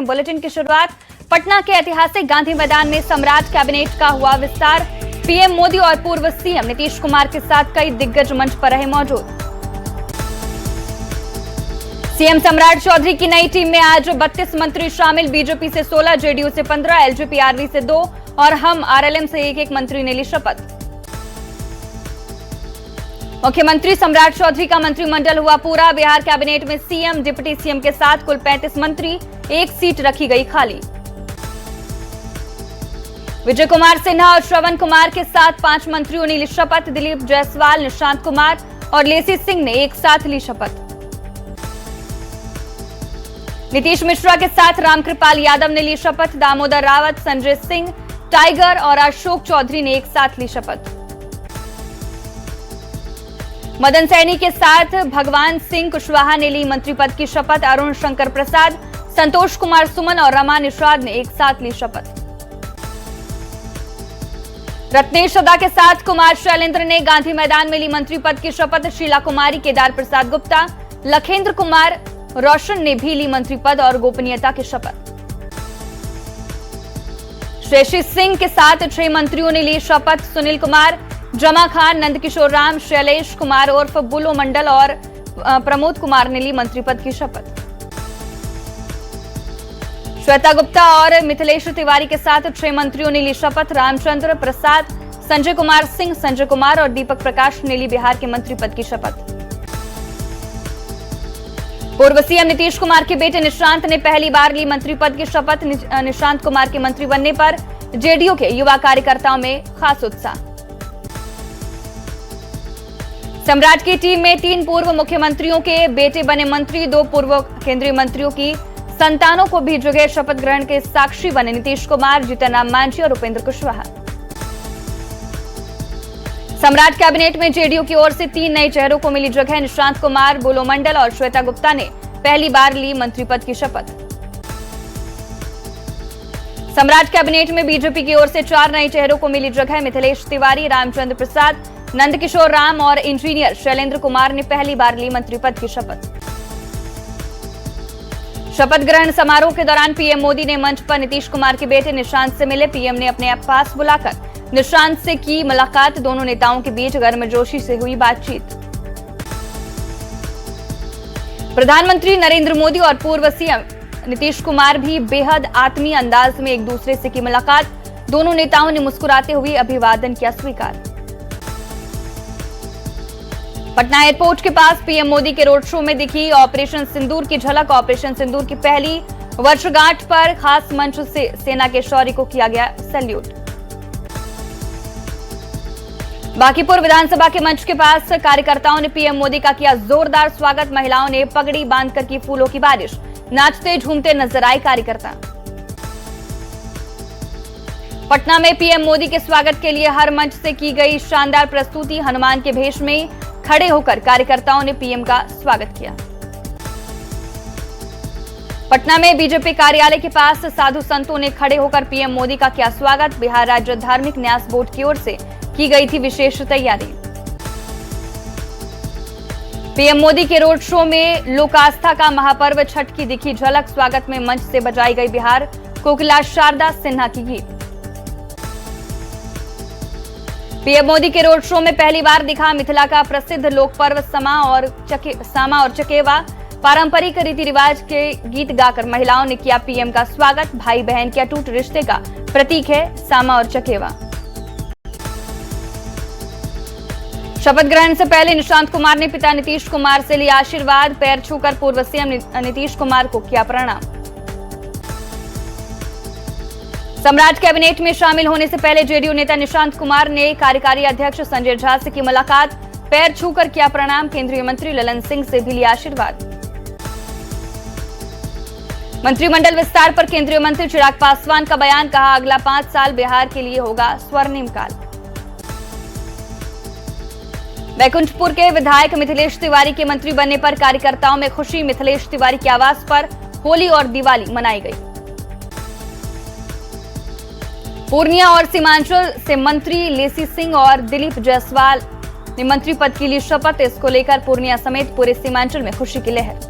हैं बुलेटिन की शुरुआत। पटना के ऐतिहासिक गांधी मैदान में सम्राट कैबिनेट का हुआ विस्तार। पीएम मोदी और पूर्व सीएम नीतीश कुमार के साथ कई दिग्गज मंच पर रहे मौजूद। सीएम सम्राट चौधरी की नई टीम में आज 32 मंत्री शामिल। बीजेपी से 16, जेडीयू से 15, एलजेपीआरवी से 2 और हम आरएलएम से एक मंत्री ने ली शपथ। मुख्यमंत्री सम्राट चौधरी का मंत्रिमंडल हुआ पूरा। बिहार कैबिनेट में सीएम, डिप्टी सीएम के साथ कुल 35 मंत्री, एक सीट रखी गई खाली। विजय कुमार सिन्हा और श्रवण कुमार के साथ 5 मंत्रियों ने ली शपथ। दिलीप जायसवाल, निशांत कुमार और लेसी सिंह ने एक साथ ली शपथ। नीतीश मिश्रा के साथ रामकृपाल यादव ने ली शपथ। दामोदर रावत, संजय सिंह, टाइगर और अशोक चौधरी ने एक साथ ली शपथ। मदन सैनी के साथ भगवान सिंह कुशवाहा ने ली मंत्री पद की शपथ। अरुण शंकर प्रसाद, संतोष कुमार सुमन और रमा निषाद ने एक साथ ली शपथ। रत्नेश सदा के साथ कुमार शैलेंद्र ने गांधी मैदान में ली मंत्री पद की शपथ। शीला कुमारी, केदार प्रसाद गुप्ता, लखेंद्र कुमार रोशन ने भी ली मंत्री पद और गोपनीयता की शपथ। श्रेयसी सिंह के साथ 6 मंत्रियों ने ली शपथ। सुनील कुमार, जमा खान, नंदकिशोर राम, शैलेश कुमार उर्फ बुलो मंडल और प्रमोद कुमार ने ली मंत्री पद की शपथ। श्वेता गुप्ता और मिथिलेश तिवारी के साथ 6 मंत्रियों ने ली शपथ। रामचंद्र प्रसाद, संजय कुमार सिंह, संजय कुमार और दीपक प्रकाश ने ली बिहार के मंत्री पद की शपथ। पूर्व सीएम नीतीश कुमार के बेटे निशांत ने पहली बार ली मंत्री पद की शपथ। निशांत कुमार के मंत्री बनने पर जेडीयू के युवा कार्यकर्ताओं में खास उत्साह। सम्राट की टीम में 3 पूर्व मुख्यमंत्रियों के बेटे बने मंत्री। 2 पूर्व केंद्रीय मंत्रियों की संतानों को भी जगह शपथ ग्रहण के साक्षी बने नीतीश कुमार, जीतन राम मांझी और उपेंद्र कुशवाहा। सम्राट कैबिनेट में जेडीयू की ओर से 3 नए चेहरों को मिली जगह। निशांत कुमार, बुलो मंडल और श्वेता गुप्ता ने पहली बार ली मंत्री पद की शपथ। सम्राट कैबिनेट में बीजेपी की ओर से 4 नए चेहरों को मिली जगह। मिथिलेश तिवारी, रामचंद्र प्रसाद, नंदकिशोर राम और इंजीनियर शैलेंद्र कुमार ने पहली बार ली मंत्री पद की शपथ। शपथ ग्रहण समारोह के दौरान पीएम मोदी ने मंच पर नीतीश कुमार के बेटे निशांत से मिले। पीएम ने अपने पास बुलाकर निशांत से की मुलाकात। दोनों नेताओं के बीच गर्मजोशी से हुई बातचीत। प्रधानमंत्री नरेंद्र मोदी और पूर्व सीएम नीतीश कुमार भी बेहद आत्मीय अंदाज में एक दूसरे से की मुलाकात। दोनों नेताओं ने मुस्कुराते हुए अभिवादन किया स्वीकार। पटना एयरपोर्ट के पास पीएम मोदी के रोड शो में दिखी ऑपरेशन सिंदूर की झलक। ऑपरेशन सिंदूर की पहली वर्षगांठ पर खास मंच से सेना के शौर्य को किया गया सैल्यूट। बांकीपुर विधानसभा के मंच के पास कार्यकर्ताओं ने पीएम मोदी का किया जोरदार स्वागत। महिलाओं ने पगड़ी बांधकर की फूलों की बारिश। नाचते झूमते नजर आए कार्यकर्ता। पटना में पीएम मोदी के स्वागत के लिए हर मंच से की गई शानदार प्रस्तुति। हनुमान के भेष में खड़े होकर कार्यकर्ताओं ने पीएम का स्वागत किया। पटना में बीजेपी कार्यालय के पास साधु संतों ने खड़े होकर पीएम मोदी का किया स्वागत। बिहार राज्य धार्मिक न्यास बोर्ड की ओर से की गई थी विशेष तैयारी। पीएम मोदी के रोड शो में लोक आस्था का महापर्व छठ की दिखी झलक। स्वागत में मंच से बजाई गई बिहार कोकिला शारदा सिन्हा की गीत। पीएम मोदी के रोड शो में पहली बार दिखा मिथिला का प्रसिद्ध लोक पर्व सामा और चकेवा। पारंपरिक रीति रिवाज के गीत गाकर महिलाओं ने किया पीएम का स्वागत। भाई बहन के अटूट रिश्ते का प्रतीक है सामा और चकेवा। शपथ ग्रहण से पहले निशांत कुमार ने पिता नीतीश कुमार से लिया आशीर्वाद। पैर छूकर पूर्व सीएम नीतीश कुमार को किया प्रणाम। सम्राट कैबिनेट में शामिल होने से पहले जेडीयू नेता निशांत कुमार ने कार्यकारी अध्यक्ष संजय झा से की मुलाकात। पैर छूकर किया प्रणाम। केंद्रीय मंत्री ललन सिंह से भी लिया आशीर्वाद। मंत्रिमंडल विस्तार पर केंद्रीय मंत्री चिराग पासवान का बयान। कहा, अगला 5 साल बिहार के लिए होगा स्वर्णिम काल। बैकुंठपुर के विधायक मिथिलेश तिवारी के मंत्री बनने पर कार्यकर्ताओं में खुशी। मिथिलेश तिवारी के आवास पर होली और दिवाली मनाई गई। पूर्णिया और सीमांचल से मंत्री लेसी सिंह और दिलीप जायसवाल ने मंत्री पद की ली शपथ। इसको लेकर पूर्णिया समेत पूरे सीमांचल में खुशी की लहर।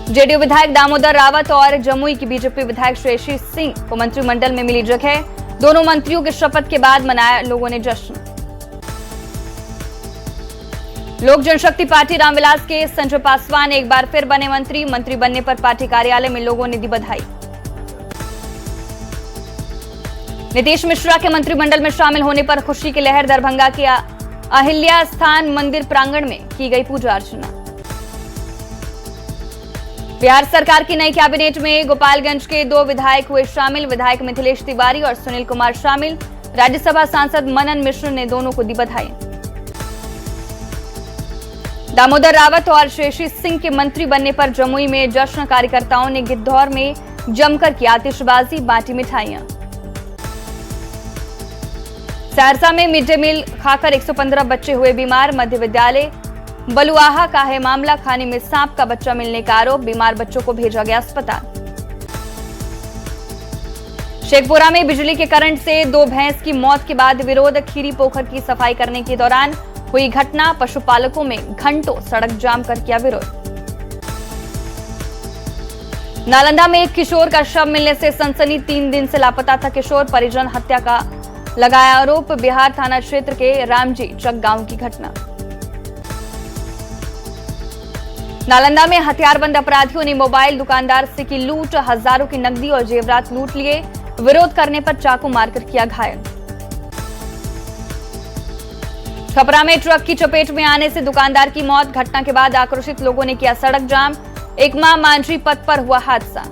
जेडीयू विधायक दामोदर रावत और जमुई की बीजेपी विधायक श्रेयसी सिंह को मंत्रिमंडल में मिली जगह। दोनों मंत्रियों के शपथ के बाद मनाया लोगों ने जश्न। लोक जनशक्ति पार्टी रामविलास के संजय पासवान एक बार फिर बने मंत्री। मंत्री बनने पर पार्टी कार्यालय में लोगों ने दी बधाई। नीतीश मिश्रा के मंत्रिमंडल में शामिल होने पर खुशी की लहर। दरभंगा के अहिल्या स्थान मंदिर प्रांगण में की गई पूजा अर्चना। बिहार सरकार की नई कैबिनेट में गोपालगंज के 2 विधायक हुए शामिल। विधायक मिथिलेश तिवारी और सुनील कुमार शामिल। राज्यसभा सांसद मनन मिश्र ने दोनों को दी बधाई। दामोदर रावत और श्रेयसी सिंह के मंत्री बनने पर जमुई में जश्न। कार्यकर्ताओं ने गिद्धौर में जमकर की आतिशबाजी, बांटी मिठाइयां। सहरसा में मिड डे मील खाकर 115 बच्चे हुए बीमार। मध्य विद्यालय बलुआहा का है मामला। खाने में सांप का बच्चा मिलने का आरोप। बीमार बच्चों को भेजा गया अस्पताल। शेखपुरा में बिजली के करंट से 2 भैंस की मौत के बाद विरोध। खीरी पोखर की सफाई करने के दौरान हुई घटना। पशुपालकों में घंटों सड़क जाम कर किया विरोध। नालंदा में एक किशोर का शव मिलने से सनसनी। 3 दिन से लापता था किशोर। परिजन हत्या का लगाया आरोप। बिहार थाना क्षेत्र के रामजी चक गांव की घटना। नालंदा में हथियारबंद अपराधियों ने मोबाइल दुकानदार से की लूट। हजारों की नकदी और जेवरात लूट लिए। विरोध करने पर चाकू मारकर किया घायल। छपरा में ट्रक की चपेट में आने से दुकानदार की मौत। घटना के बाद आक्रोशित लोगों ने किया सड़क जाम। एकमा मांझी पथ पर हुआ हादसा।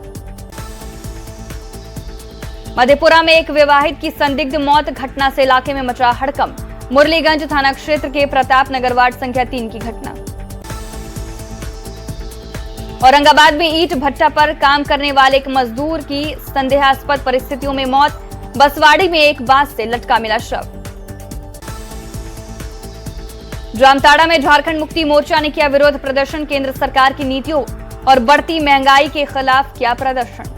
मधेपुरा में एक विवाहित की संदिग्ध मौत। घटना से इलाके में मचा हड़कंप। मुरलीगंज थाना क्षेत्र के प्रताप नगर वार्ड संख्या 3 की घटना। औरंगाबाद में ईंट भट्टा पर काम करने वाले एक मजदूर की संदेहास्पद परिस्थितियों में मौत। बसवाड़ी में एक बांस से लटका मिला शव। जामताड़ा में झारखंड मुक्ति मोर्चा ने किया विरोध प्रदर्शन। केंद्र सरकार की नीतियों और बढ़ती महंगाई के खिलाफ किया प्रदर्शन।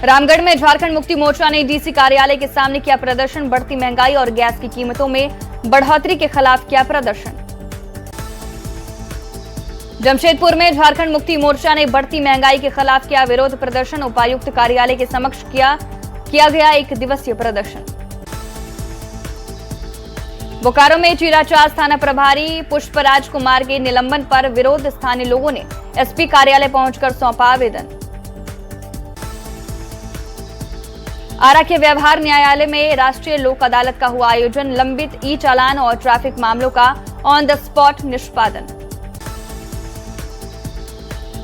रामगढ़ में झारखंड मुक्ति मोर्चा ने डीसी कार्यालय के सामने किया प्रदर्शन। बढ़ती महंगाई और गैस की कीमतों में बढ़ोतरी के खिलाफ किया प्रदर्शन। जमशेदपुर में झारखंड मुक्ति मोर्चा ने बढ़ती महंगाई के खिलाफ किया विरोध प्रदर्शन। उपायुक्त कार्यालय के समक्ष किया गया 1 दिवसीय प्रदर्शन। बोकारो में चीराचास थाना प्रभारी पुष्पराज कुमार के निलंबन पर विरोध। स्थानीय लोगों ने एसपी कार्यालय पहुंचकर सौंपा आवेदन। आरा के व्यवहार न्यायालय में राष्ट्रीय लोक अदालत का हुआ आयोजन। लंबित ई चालान और ट्रैफिक मामलों का ऑन द स्पॉट निष्पादन।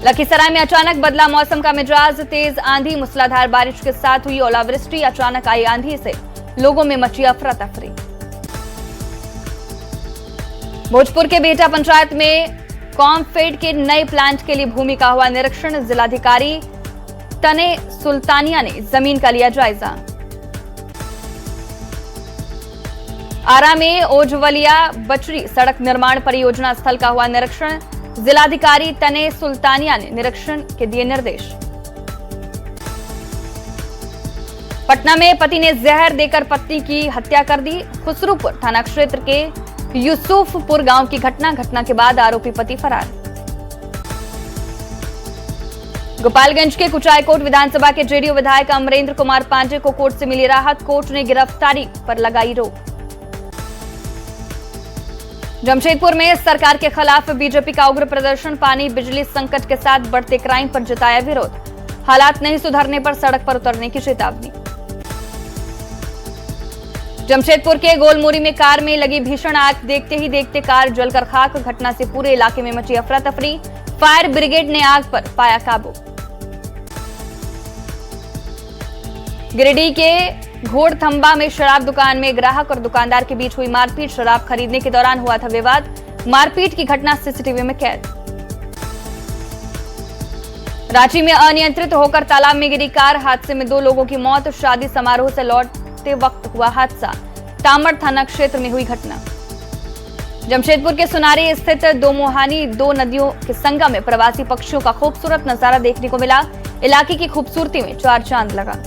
लखीसराय में अचानक बदला मौसम का मिजाज। तेज आंधी, मूसलाधार बारिश के साथ हुई ओलावृष्टि। अचानक आई आंधी से लोगों में मची अफरा तफरी। भोजपुर के बेटा पंचायत में कॉम्फेड के नए प्लांट के लिए भूमि का हुआ निरीक्षण। जिलाधिकारी तने सुल्तानिया ने जमीन का लिया जायजा। आरा में ओझवलिया बचरी सड़क निर्माण परियोजना स्थल का हुआ निरीक्षण। जिलाधिकारी तने सुल्तानिया ने निरीक्षण के दिए निर्देश। पटना में पति ने जहर देकर पत्नी की हत्या कर दी। खुसरूपुर थाना क्षेत्र के यूसुफपुर गांव की घटना के बाद आरोपी पति फरार। गोपालगंज के कुचायकोट विधानसभा के जेडीयू विधायक अमरेंद्र कुमार पांडे को कोर्ट से मिली राहत। कोर्ट ने गिरफ्तारी पर लगाई रोक। जमशेदपुर में सरकार के खिलाफ बीजेपी का उग्र प्रदर्शन। पानी बिजली संकट के साथ बढ़ते क्राइम पर जताया विरोध। हालात नहीं सुधरने पर सड़क पर उतरने की चेतावनी। जमशेदपुर के गोलमोरी में कार में लगी भीषण आग। देखते ही देखते कार जलकर खाक। घटना से पूरे इलाके में मची अफरा तफरी। फायर ब्रिगेड ने आग पर पाया काबू। गिरिडीह के घोड़थंबा में शराब दुकान में ग्राहक और दुकानदार के बीच हुई मारपीट। शराब खरीदने के दौरान हुआ था विवाद। मारपीट की घटना सीसीटीवी में कैद। रांची में अनियंत्रित होकर तालाब में गिरी कार। हादसे में 2 लोगों की मौत। शादी समारोह से लौटते वक्त हुआ हादसा। तामड़ थाना क्षेत्र में हुई घटना। जमशेदपुर के सुनारी स्थित दोमोहानी 2 नदियों के संगम में प्रवासी पक्षियों का खूबसूरत नजारा देखने को मिला। इलाके की खूबसूरती में 4 चांद लगा।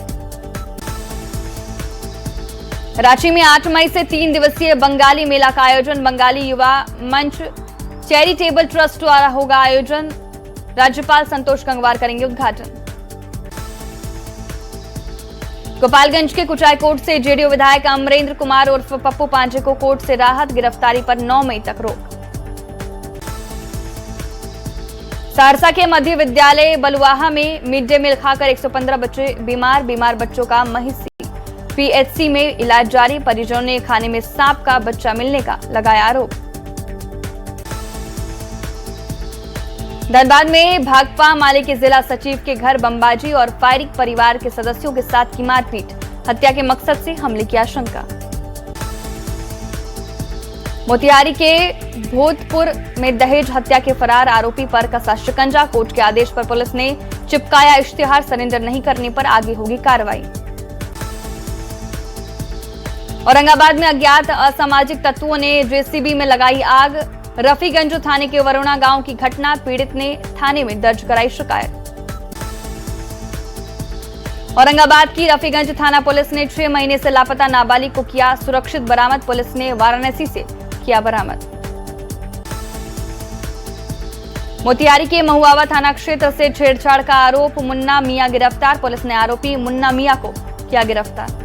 रांची में 8 मई से 3 दिवसीय बंगाली मेला का आयोजन। बंगाली युवा मंच चैरिटेबल ट्रस्ट द्वारा होगा आयोजन, राज्यपाल संतोष गंगवार करेंगे उद्घाटन। गोपालगंज के कुचायकोट से जेडीयू विधायक अमरेंद्र कुमार उर्फ पप्पू पांजे को कोर्ट से राहत, गिरफ्तारी पर 9 मई तक रोक। सहरसा के मध्य विद्यालय बलुआहा में मिड डे मील खाकर 115 बच्चे बीमार बच्चों का महिषी पीएचसी में इलाज जारी, परिजनों ने खाने में सांप का बच्चा मिलने का लगाया आरोप। धनबाद में भाकपा माले के जिला सचिव के घर बमबाजी और फायरिंग, परिवार के सदस्यों के साथ की मारपीट, हत्या के मकसद से हमले की आशंका। मोतिहारी के भूतपुर में दहेज हत्या के फरार आरोपी पर कसा शिकंजा, कोर्ट के आदेश पर पुलिस ने चिपकाया इश्तिहार, सरेंडर नहीं करने पर आगे होगी कार्रवाई। औरंगाबाद में अज्ञात असामाजिक तत्वों ने जेसीबी में लगाई आग, रफीगंज थाने के वरुणा गांव की घटना, पीड़ित ने थाने में दर्ज कराई शिकायत। औरंगाबाद की रफीगंज थाना पुलिस ने 6 महीने से लापता नाबालिग को किया सुरक्षित बरामद, पुलिस ने वाराणसी से किया बरामद। मोतिहारी के महुआवा थाना क्षेत्र से छेड़छाड़ का आरोप, मुन्ना मियां गिरफ्तार, पुलिस ने आरोपी मुन्ना मियां को किया गिरफ्तार।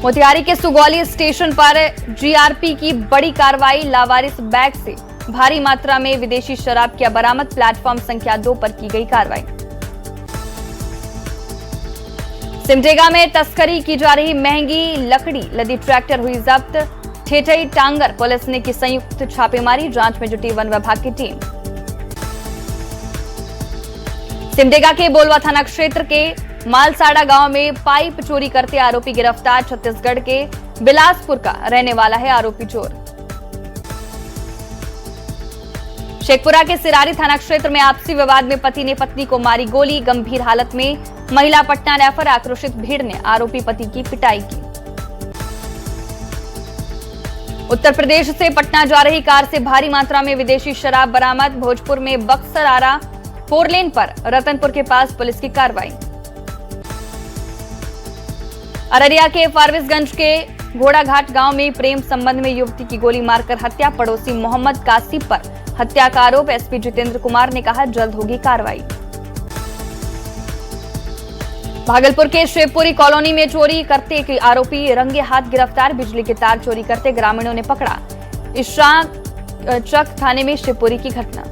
मोतिहारी के सुगौली स्टेशन पर जीआरपी की बड़ी कार्रवाई, लावारिस बैग से भारी मात्रा में विदेशी शराब किया बरामद, प्लेटफॉर्म संख्या 2 पर की गई कार्रवाई। सिमडेगा में तस्करी की जा रही महंगी लकड़ी लदी ट्रैक्टर हुई जब्त, ठेठई टांगर पुलिस ने की संयुक्त छापेमारी, जांच में जुटी वन विभाग की टीम। सिमडेगा के बोलवा थाना क्षेत्र के मालसाड़ा गांव में पाइप चोरी करते आरोपी गिरफ्तार, छत्तीसगढ़ के बिलासपुर का रहने वाला है आरोपी चोर। शेखपुरा के सिरारी थाना क्षेत्र में आपसी विवाद में पति ने पत्नी को मारी गोली, गंभीर हालत में महिला पटना रेफर, आक्रोशित भीड़ ने आरोपी पति की पिटाई की। उत्तर प्रदेश से पटना जा रही कार से भारी मात्रा में विदेशी शराब बरामद, भोजपुर में बक्सर आरा 4 लेन पर रतनपुर के पास पुलिस की कार्रवाई। अररिया के फारबिसगंज के घोड़ाघाट गांव में प्रेम संबंध में युवती की गोली मारकर हत्या, पड़ोसी मोहम्मद कासिब पर हत्या का आरोप, एसपी जितेंद्र कुमार ने कहा जल्द होगी कार्रवाई। भागलपुर के शिवपुरी कॉलोनी में चोरी करते के आरोपी रंगे हाथ गिरफ्तार, बिजली के तार चोरी करते ग्रामीणों ने पकड़ा, इशाक थाने में शिवपुरी की घटना।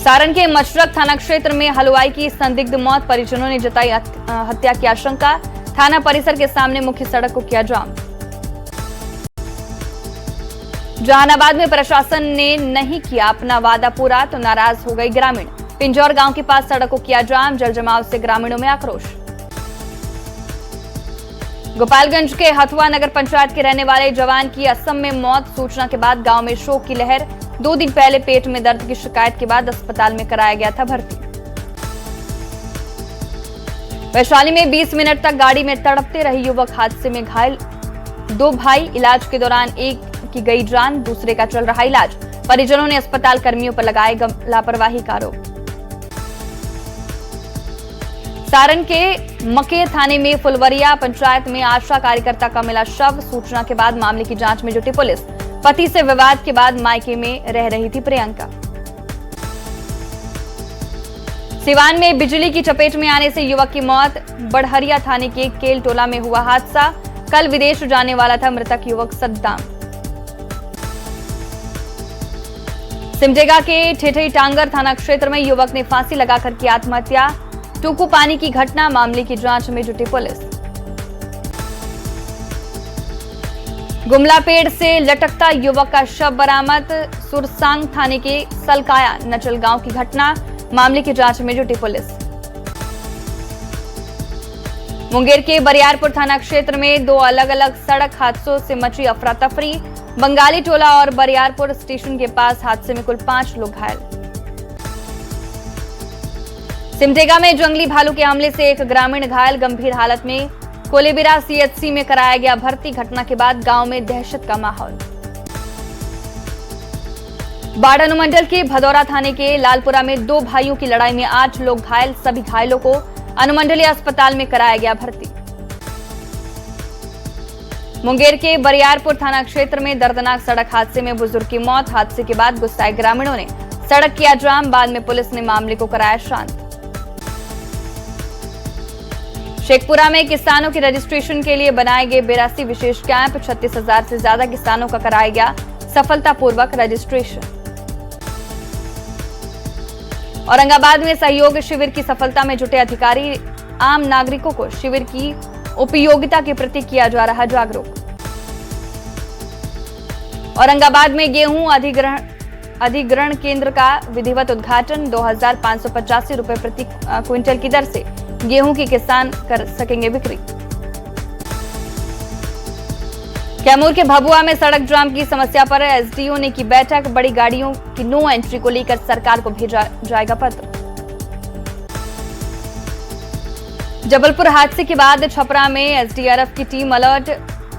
सारण के मशरक थाना क्षेत्र में हलवाई की संदिग्ध मौत, परिजनों ने जताई हत्या की आशंका, थाना परिसर के सामने मुख्य सड़क को किया जाम। जहानाबाद में प्रशासन ने नहीं किया अपना वादा पूरा तो नाराज हो गए ग्रामीण, पिंजौर गांव के पास सड़क को किया जाम, जल जमाव से ग्रामीणों में आक्रोश। गोपालगंज के हथुआ नगर पंचायत के रहने वाले जवान की असम में मौत, सूचना के बाद गांव में शोक की लहर, 2 दिन पहले पेट में दर्द की शिकायत के बाद अस्पताल में कराया गया था भर्ती। वैशाली में 20 मिनट तक गाड़ी में तड़पते रहे युवक, हादसे में घायल 2 भाई, इलाज के दौरान एक की गई जान, दूसरे का चल रहा इलाज, परिजनों ने अस्पताल कर्मियों पर लगाए लापरवाही का आरोप। सारण के मकेर थाने में फुलवरिया पंचायत में आशा कार्यकर्ता का मिला शव, सूचना के बाद मामले की जांच में जुटी पुलिस, पति से विवाद के बाद मायके में रह रही थी प्रियंका। सिवान में बिजली की चपेट में आने से युवक की मौत, बड़हरिया थाने के केल टोला में हुआ हादसा, कल विदेश जाने वाला था मृतक युवक सद्दाम। सिमडेगा के ठेठई टांगर थाना क्षेत्र में युवक ने फांसी लगाकर की आत्महत्या, टूकू पानी की घटना, मामले की जांच में जुटी पुलिस। गुमला पेड़ से लटकता युवक का शव बरामद, सुरसांग थाने के सलकाया नचल गांव की घटना, मामले की जांच में जुटी पुलिस। मुंगेर के बरियारपुर थाना क्षेत्र में 2 अलग अलग सड़क हादसों से मची अफरा तफरी, बंगाली टोला और बरियारपुर स्टेशन के पास हादसे में कुल 5 लोग घायल। सिमडेगा में जंगली भालू के हमले से एक ग्रामीण घायल, गंभीर हालत में कोलेबिरा सीएचसी में कराया गया भर्ती, घटना के बाद गांव में दहशत का माहौल। बाढ़ अनुमंडल के भदौरा थाने के लालपुरा में 2 भाइयों की लड़ाई में 8 लोग घायल, सभी घायलों को अनुमंडलीय अस्पताल में कराया गया भर्ती। मुंगेर के बरियारपुर थाना क्षेत्र में दर्दनाक सड़क हादसे में बुजुर्ग की मौत। हादसे के बाद गुस्साए ग्रामीणों ने सड़क किया जाम। बाद में पुलिस ने मामले को कराया शांत। शेखपुरा में किसानों के रजिस्ट्रेशन के लिए बनाए गए 82 विशेष कैंप। 36,000 से ज्यादा किसानों का कराया गया सफलतापूर्वक रजिस्ट्रेशन। औरंगाबाद में सहयोग शिविर की सफलता में जुटे अधिकारी। आम नागरिकों को शिविर की उपयोगिता के प्रति किया जा रहा जागरूक। औरंगाबाद में गेहूं अधिग्रहण केंद्र का विधिवत उद्घाटन। 2,585 रुपए प्रति क्विंटल की दर से गेहूं की किसान कर सकेंगे बिक्री। कैमूर के भभुआ में सड़क जाम की समस्या पर एसडीओ ने की बैठक। बड़ी गाड़ियों की नो एंट्री को लेकर सरकार को भेजा जाएगा पत्र। जबलपुर हादसे के बाद छपरा में एसडीआरएफ की टीम अलर्ट।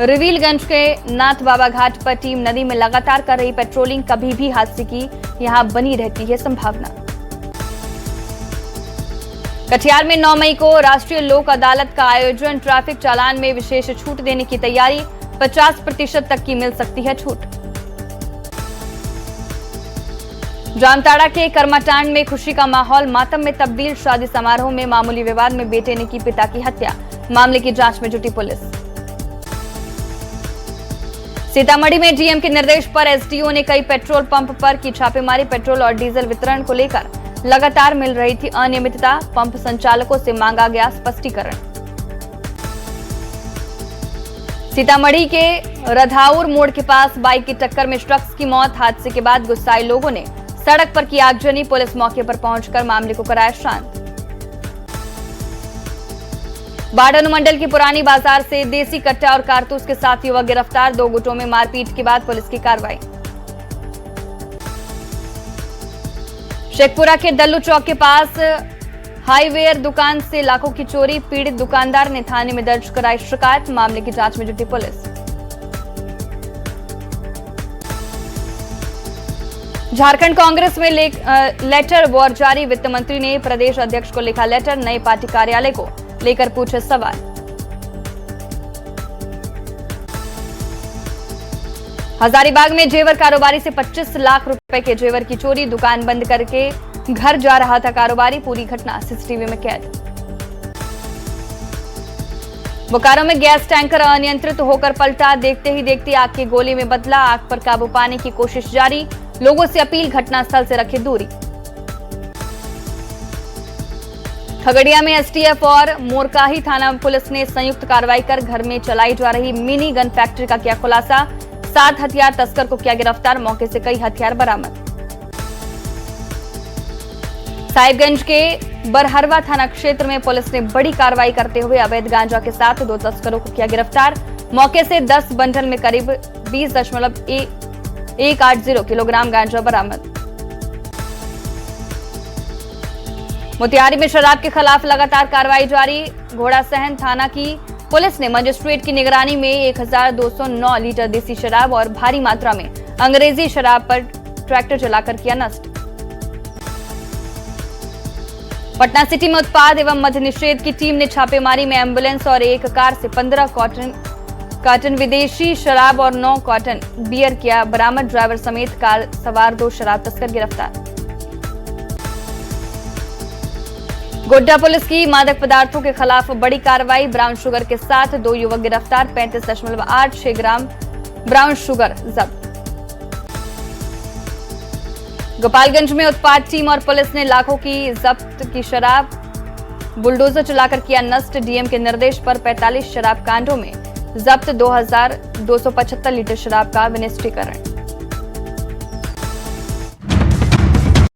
रिवीलगंज के नाथ बाबा घाट पर टीम नदी में लगातार कर रही पेट्रोलिंग। कभी भी हादसे की यहां बनी रहती है संभावना। कटिहार में 9 मई को राष्ट्रीय लोक अदालत का आयोजन। ट्रैफिक चालान में विशेष छूट देने की तैयारी। 50% तक की मिल सकती है छूट। जामताड़ा के कर्माटांड में खुशी का माहौल मातम में तब्दील। शादी समारोह में मामूली विवाद में बेटे ने की पिता की हत्या। मामले की जांच में जुटी पुलिस। सीतामढ़ी में डीएम के निर्देश पर एसडीओ ने कई पेट्रोल पंप पर की छापेमारी। पेट्रोल और डीजल वितरण को लेकर लगातार मिल रही थी अनियमितता। पंप संचालकों से मांगा गया स्पष्टीकरण। सीतामढ़ी के रधाउर मोड़ के पास बाइक की टक्कर में शख्स की मौत। हादसे के बाद गुस्साए लोगों ने सड़क पर की आगजनी। पुलिस मौके पर पहुंचकर मामले को कराया शांत। बाढ़ अनुमंडल की पुरानी बाजार से देसी कट्टा और कारतूस के साथ युवक गिरफ्तार। 2 गुटों में मारपीट के बाद पुलिस की कार्रवाई। शेखपुरा के दल्लू चौक के पास हाईवेयर दुकान से लाखों की चोरी। पीड़ित दुकानदार ने थाने में दर्ज कराई शिकायत। मामले की जांच में जुटी पुलिस। झारखंड कांग्रेस में लेटर वॉर जारी। वित्त मंत्री ने प्रदेश अध्यक्ष को लिखा लेटर। नए पार्टी कार्यालय को लेकर पूछे सवाल। हजारीबाग में जेवर कारोबारी से 25 लाख रुपए के जेवर की चोरी। दुकान बंद करके घर जा रहा था कारोबारी। पूरी घटना सीसीटीवी में कैद। बोकारो में गैस टैंकर अनियंत्रित होकर पलटा। देखते ही देखते आग की गोली में बदला। आग पर काबू पाने की कोशिश जारी। लोगों से अपील घटनास्थल से रखे दूरी। खगड़िया में एसटीएफ और मोरकाही थाना पुलिस ने संयुक्त कार्रवाई कर घर में चलाई जा रही मिनी गन फैक्ट्री का किया खुलासा। 7 हथियार तस्कर को किया गिरफ्तार। मौके से कई हथियार बरामद। साहिबगंज के बरहरवा थाना क्षेत्र में पुलिस ने बड़ी कार्रवाई करते हुए अवैध गांजा के साथ 2 तस्करों को किया गिरफ्तार। मौके से 10 बंडल में करीब 20.180 किलोग्राम गांजा बरामद। मोतिहारी में शराब के खिलाफ लगातार कार्रवाई जारी। घोड़ासहन थाना की पुलिस ने मजिस्ट्रेट की निगरानी में 1209 लीटर देसी शराब और भारी मात्रा में अंग्रेजी शराब पर ट्रैक्टर चलाकर किया नष्ट। पटना सिटी में उत्पाद एवं मद्य निषेध की टीम ने छापेमारी में एम्बुलेंस और एक कार से 15 कार्टन विदेशी शराब और 9 कार्टन बियर किया बरामद। ड्राइवर समेत कार सवार 2 शराब तस्कर गिरफ्तार। गोड्डा पुलिस की मादक पदार्थों के खिलाफ बड़ी कार्रवाई। ब्राउन शुगर के साथ 2 युवक गिरफ्तार। 35.86 ग्राम ब्राउन शुगर जब्त। गोपालगंज में उत्पाद टीम और पुलिस ने लाखों की जब्त की शराब बुलडोजर चलाकर किया नष्ट। डीएम के निर्देश पर 45 शराब कांडों में जब्त 2,275 लीटर शराब का विनिष्टीकरण।